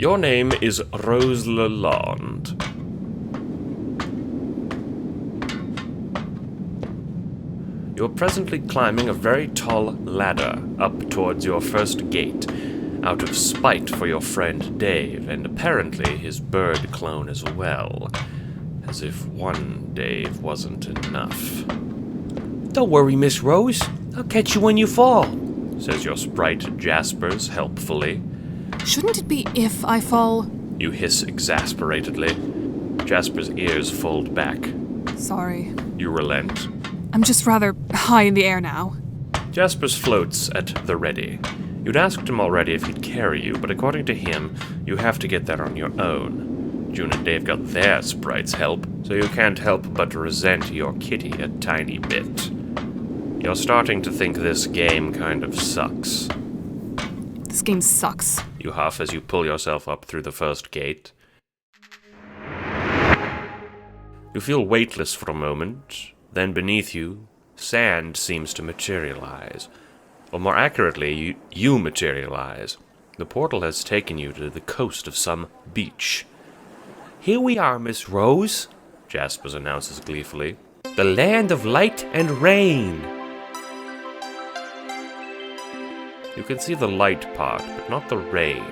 Your name is Rose Lalonde. You're presently climbing a very tall ladder up towards your first gate, out of spite for your friend Dave, and apparently his bird clone as well. As if one Dave wasn't enough. Don't worry, Miss Rose. I'll catch you when you fall, says your sprite Jaspers helpfully. Shouldn't it be if I fall? You hiss exasperatedly. Jasper's ears fold back. Sorry. You relent. I'm just rather high in the air now. Jaspers floats at the ready. You'd asked him already if he'd carry you, but according to him, you have to get there on your own. June and Dave got their sprite's help, so you can't help but resent your kitty a tiny bit. You're starting to think this game kind of sucks. This game sucks. You huff as you pull yourself up through the first gate. You feel weightless for a moment, then beneath you, sand seems to materialize. Or more accurately, you materialize. The portal has taken you to the coast of some beach. Here we are, Miss Rose, Jaspers announces gleefully. The land of light and rain. You can see the light part, but not the rain.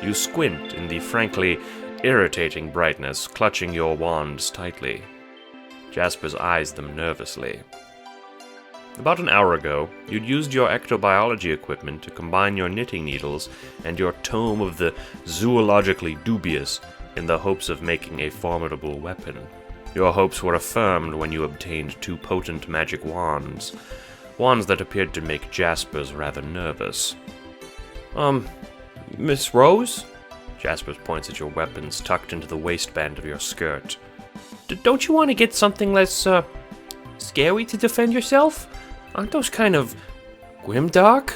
You squint in the frankly irritating brightness, clutching your wands tightly. Jaspers eyes them nervously. About an hour ago, you'd used your ectobiology equipment to combine your knitting needles and your tome of the zoologically dubious in the hopes of making a formidable weapon. Your hopes were affirmed when you obtained 2 potent magic wands that appeared to make Jaspers rather nervous. Miss Rose? Jaspers points at your weapons tucked into the waistband of your skirt. Don't you want to get something less, scary to defend yourself? Aren't those kind of grimdark?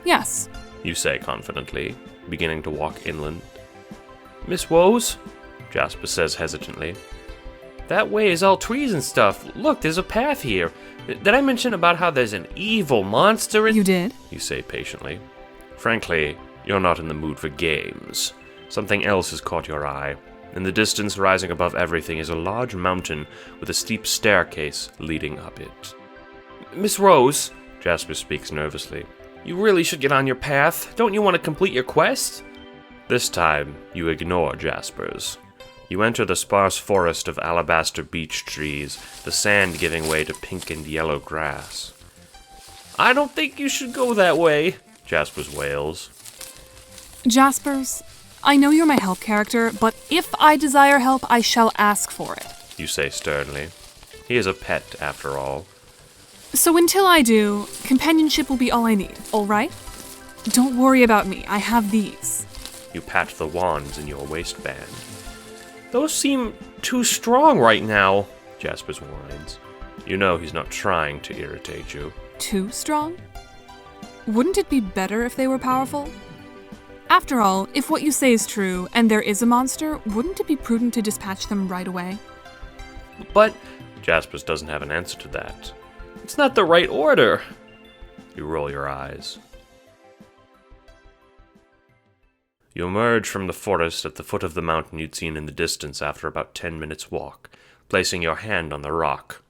Yes. You say confidently, beginning to walk inland. Miss Rose? Jasper says hesitantly. That way is all trees and stuff. Look, there's a path here. Did I mention about how there's an evil monster in— You did? You say patiently. Frankly, you're not in the mood for games. Something else has caught your eye. In the distance, rising above everything, is a large mountain with a steep staircase leading up it. Miss Rose, Jasper speaks nervously. You really should get on your path. Don't you want to complete your quest? This time, you ignore Jasper's. You enter the sparse forest of alabaster beech trees, the sand giving way to pink and yellow grass. I don't think you should go that way, Jaspers wails. Jaspers, I know you're my help character, but if I desire help, I shall ask for it. You say sternly. He is a pet, after all. So until I do, companionship will be all I need, all right? Don't worry about me, I have these. You pat the wands in your waistband. Those seem too strong right now, Jaspers whines. You know he's not trying to irritate you. Too strong? Wouldn't it be better if they were powerful? After all, if what you say is true, and there is a monster, wouldn't it be prudent to dispatch them right away? But Jaspers doesn't have an answer to that. It's not the right order. You roll your eyes. You emerge from the forest at the foot of the mountain you'd seen in the distance after about 10 minutes' walk, placing your hand on the rock.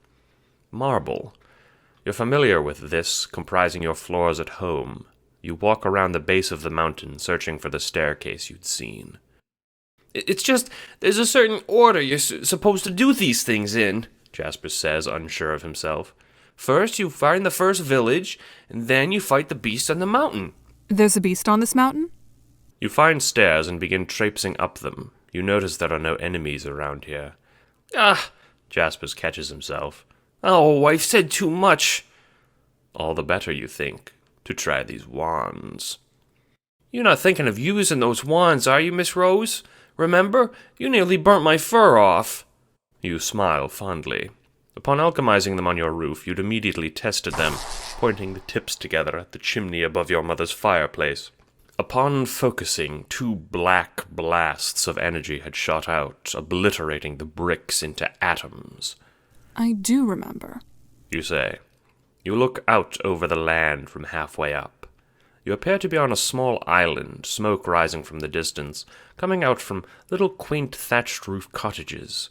Marble. You're familiar with this, comprising your floors at home. You walk around the base of the mountain, searching for the staircase you'd seen. It's just, there's a certain order you're supposed to do these things in, Jasper says, unsure of himself. First, you find the first village, and then you fight the beast on the mountain. There's a beast on this mountain? You find stairs and begin traipsing up them. You notice there are no enemies around here. Jaspers catches himself. Oh, I've said too much. All the better, you think, to try these wands. You're not thinking of using those wands, are you, Miss Rose? Remember, you nearly burnt my fur off. You smile fondly. Upon alchemizing them on your roof, you'd immediately tested them, pointing the tips together at the chimney above your mother's fireplace. Upon focusing, 2 black blasts of energy had shot out, obliterating the bricks into atoms. I do remember. You say. You look out over the land from halfway up. You appear to be on a small island, smoke rising from the distance, coming out from little quaint thatched-roof cottages.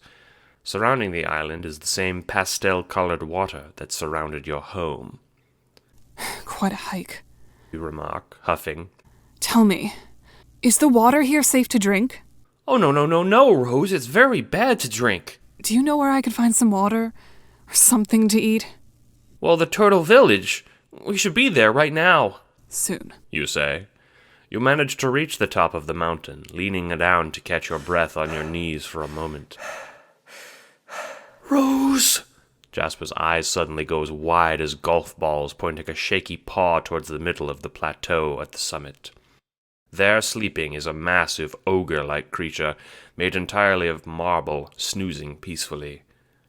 Surrounding the island is the same pastel-colored water that surrounded your home. Quite a hike. You remark, huffing. Tell me, is the water here safe to drink? Oh, no, Rose. It's very bad to drink. Do you know where I could find some water? Or something to eat? Well, the Turtle Village. We should be there right now. Soon. You say. You manage to reach the top of the mountain, leaning down to catch your breath on your knees for a moment. Rose! Jasper's eyes suddenly go as wide as golf balls, pointing a shaky paw towards the middle of the plateau at the summit. There, sleeping, is a massive ogre-like creature, made entirely of marble, snoozing peacefully.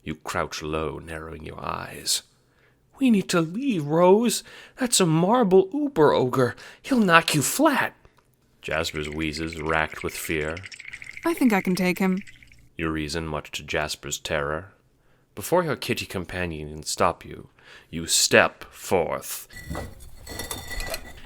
You crouch low, narrowing your eyes. We need to leave, Rose. That's a marble uber ogre. He'll knock you flat. Jasper's wheezes, racked with fear. I think I can take him. You reason, much to Jasper's terror. Before your kitty companion can stop you, you step forth.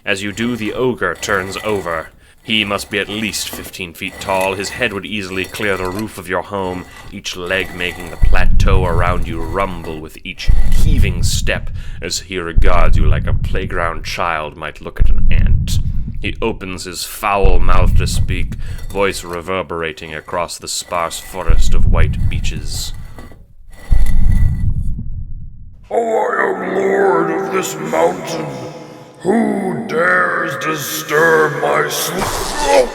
As you do, the ogre turns over. He must be at least 15 feet tall. His head would easily clear the roof of your home, each leg making the plateau around you rumble with each heaving step, as he regards you like a playground child might look at an ant. He opens his foul mouth to speak, voice reverberating across the sparse forest of white beeches. Oh, I am lord of this mountain. Who dares disturb my sleep?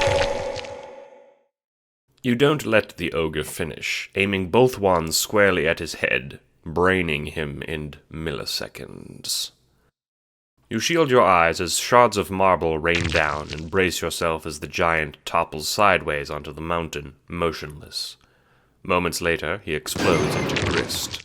You don't let the ogre finish, aiming both wands squarely at his head, braining him in milliseconds. You shield your eyes as shards of marble rain down and brace yourself as the giant topples sideways onto the mountain, motionless. Moments later, he explodes into grist.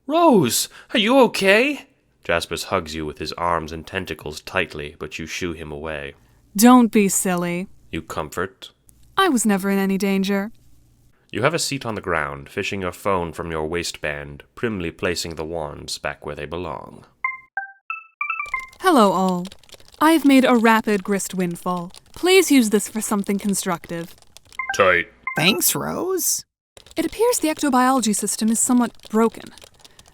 Rose, are you okay? Jaspers hugs you with his arms and tentacles tightly, but you shoo him away. Don't be silly. You comfort. I was never in any danger. You have a seat on the ground, fishing your phone from your waistband, primly placing the wands back where they belong. Hello, all. I have made a rapid grist windfall. Please use this for something constructive. Tight. Thanks, Rose. It appears the ectobiology system is somewhat broken.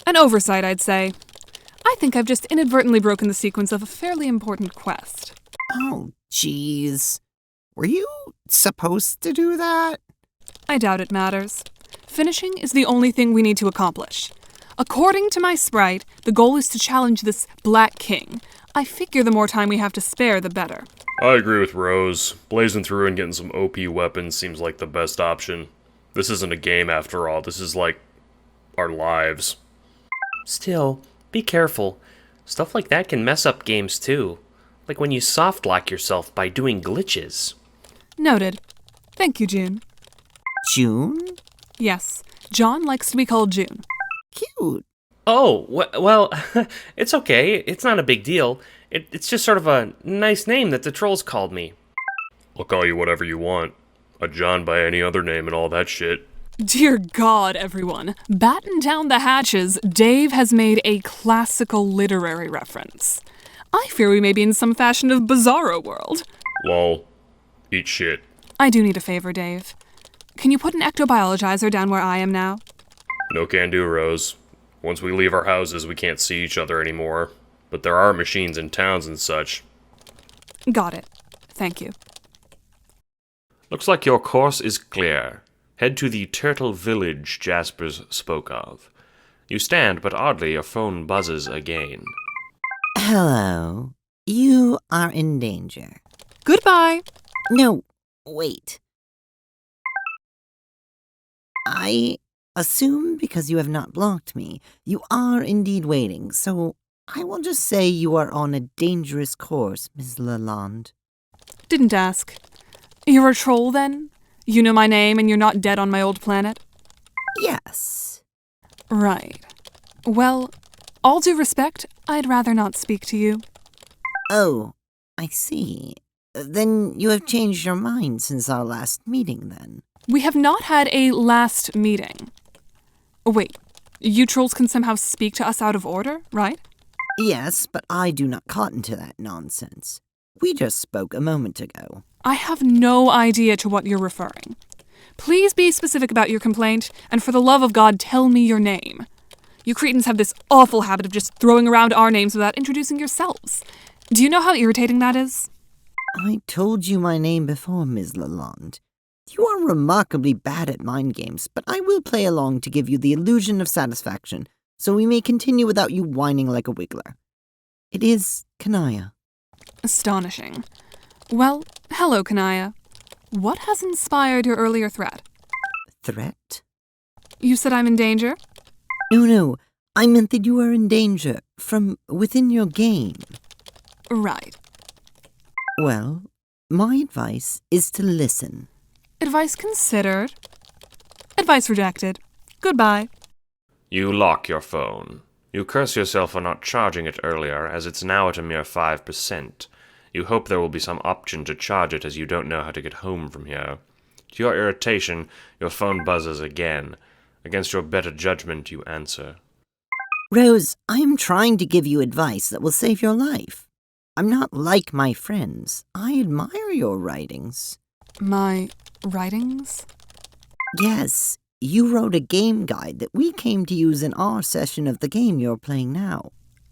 An oversight, I'd say. I think I've just inadvertently broken the sequence of a fairly important quest. Oh, jeez. Were you supposed to do that? I doubt it matters. Finishing is the only thing we need to accomplish. According to my sprite, the goal is to challenge this Black King. I figure the more time we have to spare, the better. I agree with Rose. Blazing through and getting some OP weapons seems like the best option. This isn't a game after all. This is like our lives. Still, be careful. Stuff like that can mess up games too. Like when you soft-lock yourself by doing glitches. Noted. Thank you, June. June? Yes, John likes to be called June. Cute. Oh, well, it's okay. It's not a big deal. It's just sort of a nice name that the trolls called me. I'll call you whatever you want. A John by any other name and all that shit. Dear God, everyone. Batten down the hatches, Dave has made a classical literary reference. I fear we may be in some fashion of bizarro world. Lol. Eat shit. I do need a favor, Dave. Can you put an ectobiologizer down where I am now? No can do, Rose. Once we leave our houses, we can't see each other anymore. But there are machines in towns and such. Got it. Thank you. Looks like your course is clear. Head to the Turtle Village Jaspers spoke of. You stand, but oddly your phone buzzes again. Hello. You are in danger. Goodbye. No, wait. I assume because you have not blocked me, you are indeed waiting, so I will just say you are on a dangerous course, Miss Lalonde. Didn't ask. You're a troll, then? You know my name and you're not dead on my old planet? Yes. Right. Well, all due respect, I'd rather not speak to you. Oh, I see. Then you have changed your mind since our last meeting, then. We have not had a last meeting. Wait, you trolls can somehow speak to us out of order, right? Yes, but I do not cotton to that nonsense. We just spoke a moment ago. I have no idea to what you're referring. Please be specific about your complaint, and for the love of God, tell me your name. You cretins have this awful habit of just throwing around our names without introducing yourselves. Do you know how irritating that is? I told you my name before, Ms. Lalonde. You are remarkably bad at mind games, but I will play along to give you the illusion of satisfaction, so we may continue without you whining like a wiggler. It is Kanaya. Astonishing. Well, hello, Kanaya. What has inspired your earlier threat? Threat? You said I'm in danger? No. I meant that you are in danger from within your game. Right. Well, my advice is to listen. Advice considered. Advice rejected. Goodbye. You lock your phone. You curse yourself for not charging it earlier, as it's now at a mere 5%. You hope there will be some option to charge it, as you don't know how to get home from here. To your irritation, your phone buzzes again. Against your better judgment, you answer. Rose, I am trying to give you advice that will save your life. I'm not like my friends. I admire your writings. My writings? Yes, you wrote a game guide that we came to use in our session of the game you're playing now.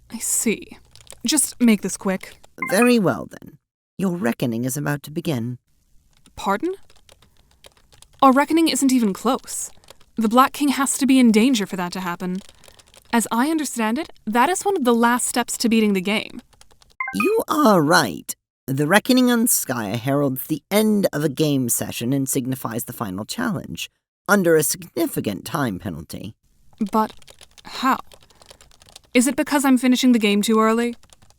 I see. Just make this quick. Very well, then. Your reckoning is about to begin. Pardon? Our reckoning isn't even close. The Black King has to be in danger for that to happen. As I understand it, that is one of the last steps to beating the game. You are right. The reckoning on Skya heralds the end of a game session and signifies the final challenge, under a significant time penalty. But how? Is it because I'm finishing the game too early?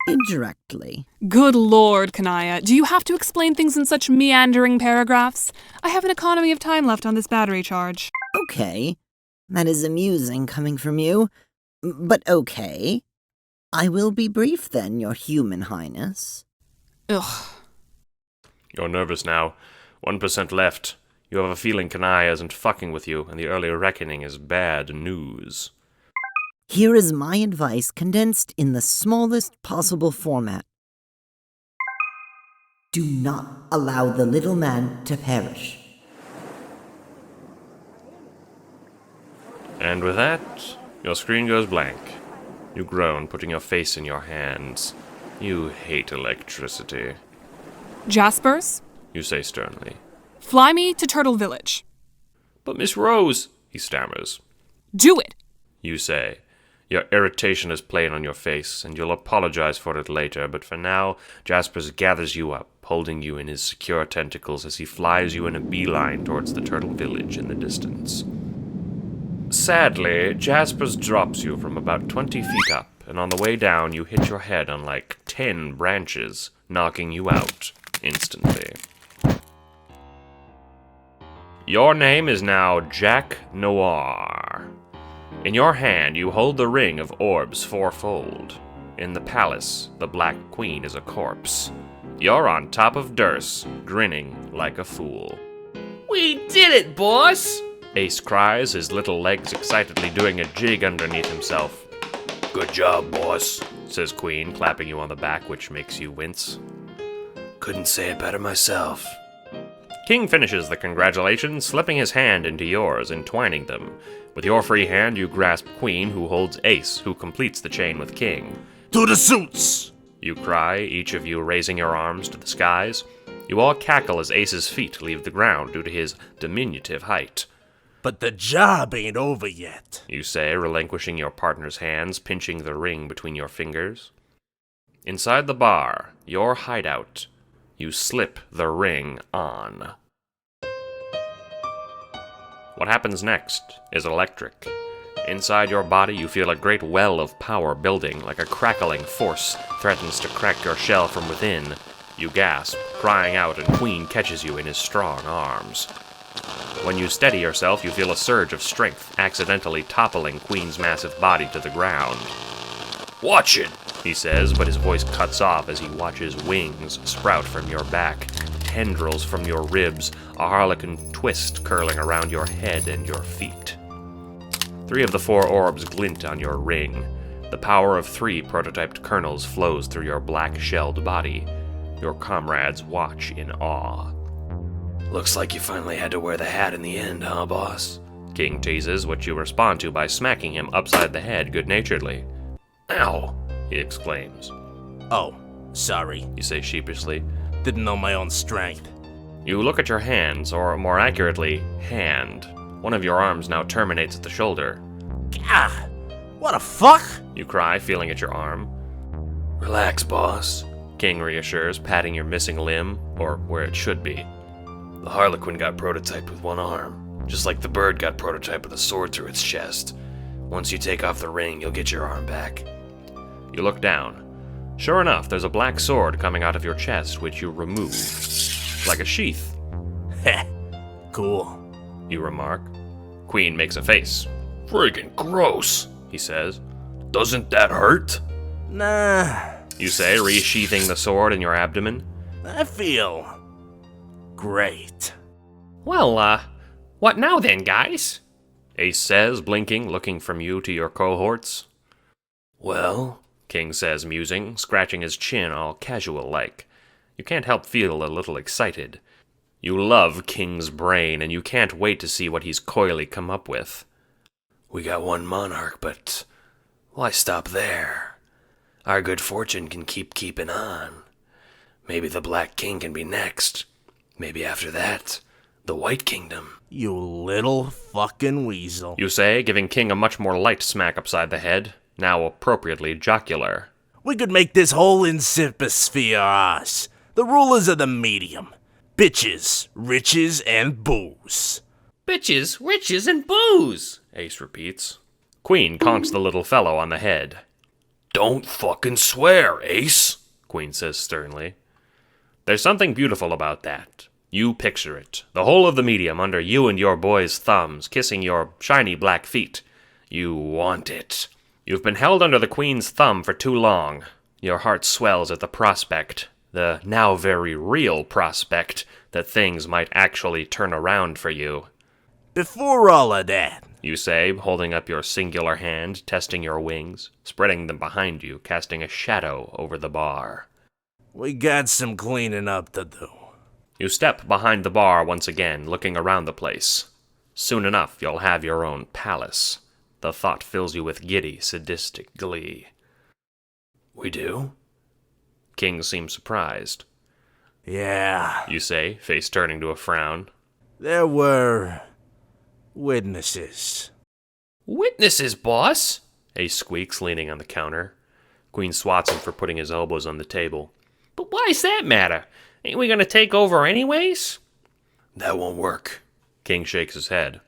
Indirectly. Good lord, Kanaya. Do you have to explain things in such meandering paragraphs? I have an economy of time left on this battery charge. Okay. That is amusing coming from you. But okay. I will be brief then, your human highness. Ugh. You're nervous now. 1% left. You have a feeling Kanaya isn't fucking with you, and the earlier reckoning is bad news. Here is my advice condensed in the smallest possible format. Do not allow the little man to perish. And with that, your screen goes blank. You groan, putting your face in your hands. You hate electricity, Jaspers, you say sternly. fly me to Turtle Village. But Miss Rose, he stammers. Do it! You say. Your irritation is plain on your face, and you'll apologize for it later, but for now, Jaspers gathers you up, holding you in his secure tentacles as he flies you in a beeline towards the Turtle Village in the distance. Sadly, Jaspers drops you from about 20 feet up, and on the way down you hit your head on like 10 branches, knocking you out instantly. Your name is now Jack Noir. In your hand you hold the ring of orbs fourfold. In the palace, the Black Queen is a corpse. You're on top of Durst, grinning like a fool. We did it, boss! Ace cries, his little legs excitedly doing a jig underneath himself. Good job, boss. Says Queen, clapping you on the back, which makes you wince. Couldn't say it better myself. King finishes the congratulations, slipping his hand into yours, entwining them. With your free hand, you grasp Queen, who holds Ace, who completes the chain with King. To the suits! You cry, each of you raising your arms to the skies. You all cackle as Ace's feet leave the ground due to his diminutive height. But the job ain't over yet, You say, relinquishing your partner's hands, pinching the ring between your fingers. Inside the bar, your hideout, you slip the ring on. What happens next is electric. Inside your body, you feel a great well of power building, like a crackling force threatens to crack your shell from within. You gasp, crying out, and Queen catches you in his strong arms. When you steady yourself, you feel a surge of strength, accidentally toppling Queen's massive body to the ground. Watch it! He says, but his voice cuts off as he watches wings sprout from your back, tendrils from your ribs, a harlequin twist curling around your head and your feet. 3 of the 4 orbs glint on your ring. The power of 3 prototyped kernels flows through your black-shelled body. Your comrades watch in awe. Looks like you finally had to wear the hat in the end, huh, boss? King teases, which you respond to by smacking him upside the head good-naturedly. Ow! He exclaims. Oh, sorry. You say sheepishly. Didn't know my own strength. You look at your hands, or more accurately, hand. One of your arms now terminates at the shoulder. Ah! What the fuck? You cry, feeling at your arm. Relax, boss. King reassures, patting your missing limb, or where it should be. The Harlequin got prototyped with one arm, just like the bird got prototyped with a sword through its chest. Once you take off the ring, you'll get your arm back. You look down. Sure enough, there's a black sword coming out of your chest, which you remove. Like a sheath. Heh. Cool. You remark. Queen makes a face. Friggin' gross, He says. Doesn't that hurt? Nah. You say, resheathing the sword in your abdomen. I feel great. Well, what now then, guys? Ace says, blinking, looking from you to your cohorts. Well, King says, musing, scratching his chin all casual-like. You can't help feel a little excited. You love King's brain, and you can't wait to see what he's coyly come up with. we got one monarch, but why stop there? Our good fortune can keep keeping on. Maybe the Black King can be next. Maybe after that, the White Kingdom. You little fucking weasel. You say, giving King a much more light smack upside the head, now appropriately jocular. We could make this whole insipisphere ours. The rulers of the medium. Bitches, riches, and booze. Bitches, riches, and booze, Ace repeats. Queen conks the little fellow on the head. Don't fucking swear, Ace, Queen says sternly. There's something beautiful about that. You picture it. The whole of the medium under you and your boy's thumbs, kissing your shiny black feet. You want it. You've been held under the Queen's thumb for too long. Your heart swells at the prospect, the now very real prospect, that things might actually turn around for you. Before all of that, You say, holding up your singular hand, testing your wings, spreading them behind you, casting a shadow over the bar. we got some cleaning up to do. You step behind the bar once again, looking around the place. Soon enough, you'll have your own palace. The thought fills you with giddy, sadistic glee. we do? King seems surprised. Yeah, You say, face turning to a frown. there were witnesses. Witnesses, boss. Ace squeaks, leaning on the counter. Queen swats him for putting his elbows on the table. But why's that matter? Ain't we gonna take over anyways? That won't work. King shakes his head.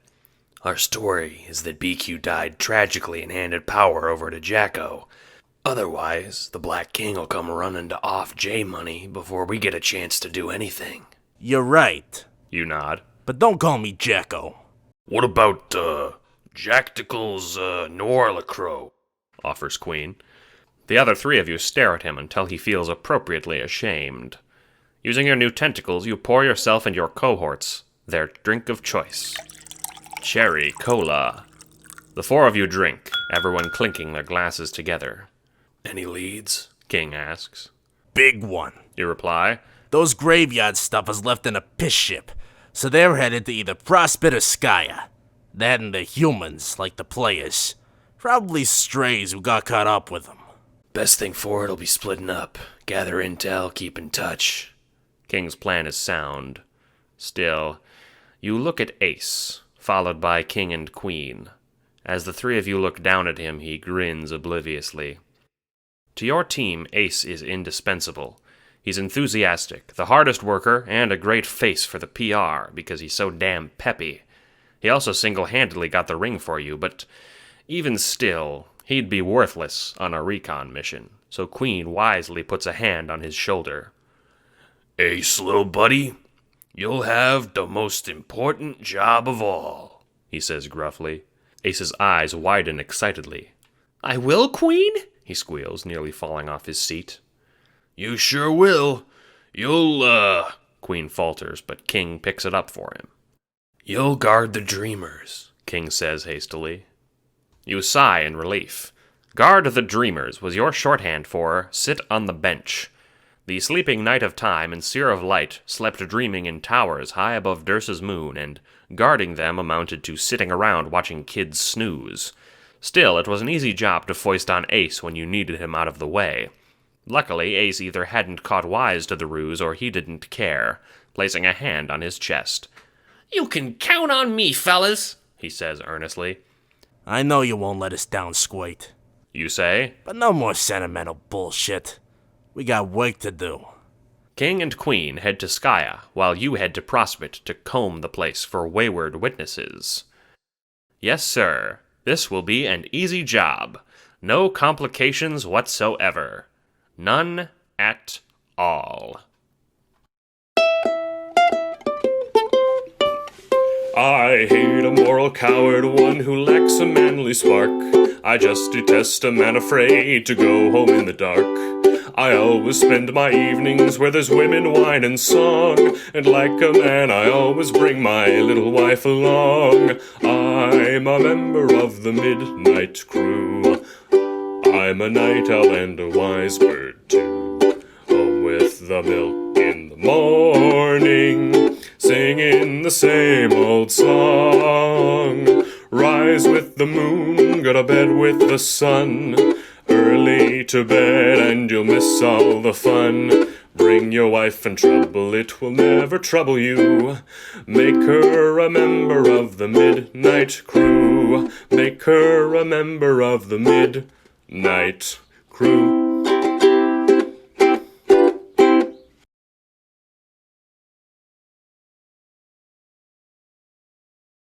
Our story is that BQ died tragically and handed power over to Jacko. Otherwise, the Black King will come running to off J money before we get a chance to do anything. You're right, You nod. but don't call me Jacko. What about, Jacticle's, Noir Lacroix? Offers Queen. The other 3 of you stare at him until he feels appropriately ashamed. Using your new tentacles, you pour yourself and your cohorts their drink of choice. Cherry cola. The 4 of you drink, everyone clinking their glasses together. Any leads? King asks. Big one. You reply. Those graveyard stuffers left in a piss ship, so they're headed to either Prospect or Skya. That and the humans, like the players. Probably strays who got caught up with them. Best thing for it'll be splitting up. Gather intel, keep in touch. King's plan is sound. Still, you look at Ace, followed by King and Queen. As the 3 of you look down at him, he grins obliviously. To your team, Ace is indispensable. He's enthusiastic, the hardest worker, and a great face for the PR because he's so damn peppy. He also single-handedly got the ring for you, but even still, he'd be worthless on a recon mission, so Queen wisely puts a hand on his shoulder. Ace, little buddy, you'll have the most important job of all, He says gruffly. Ace's eyes widen excitedly. I will, Queen? He squeals, nearly falling off his seat. You sure will. You'll, Queen falters, but King picks it up for him. You'll guard the dreamers. King says hastily. You sigh in relief. Guard the Dreamers was your shorthand for sit on the bench. The sleeping Knight of Time and Seer of Light slept dreaming in towers high above Dursa's moon, and guarding them amounted to sitting around watching kids snooze. Still, it was an easy job to foist on Ace when you needed him out of the way. Luckily, Ace either hadn't caught wise to the ruse or he didn't care, placing a hand on his chest. You can count on me, fellas, he says earnestly. I know you won't let us down, Squate. You say? But no more sentimental bullshit. We got work to do. King and Queen head to Skya, while you head to Prospect to comb the place for wayward witnesses. Yes, sir. This will be an easy job. No complications whatsoever. None at all. I hate a moral coward, one who lacks a manly spark. I just detest a man afraid to go home in the dark. I always spend my evenings where there's women, wine, and song. And like a man, I always bring my little wife along. I'm a member of the midnight crew. I'm a night owl and a wise bird too. Home with the milk in the morning, singing the same old song. Rise with the moon, go to bed with the sun. Early to bed and you'll miss all the fun. Bring your wife in trouble, it will never trouble you. Make her a member of the midnight crew. Make her a member of the midnight crew.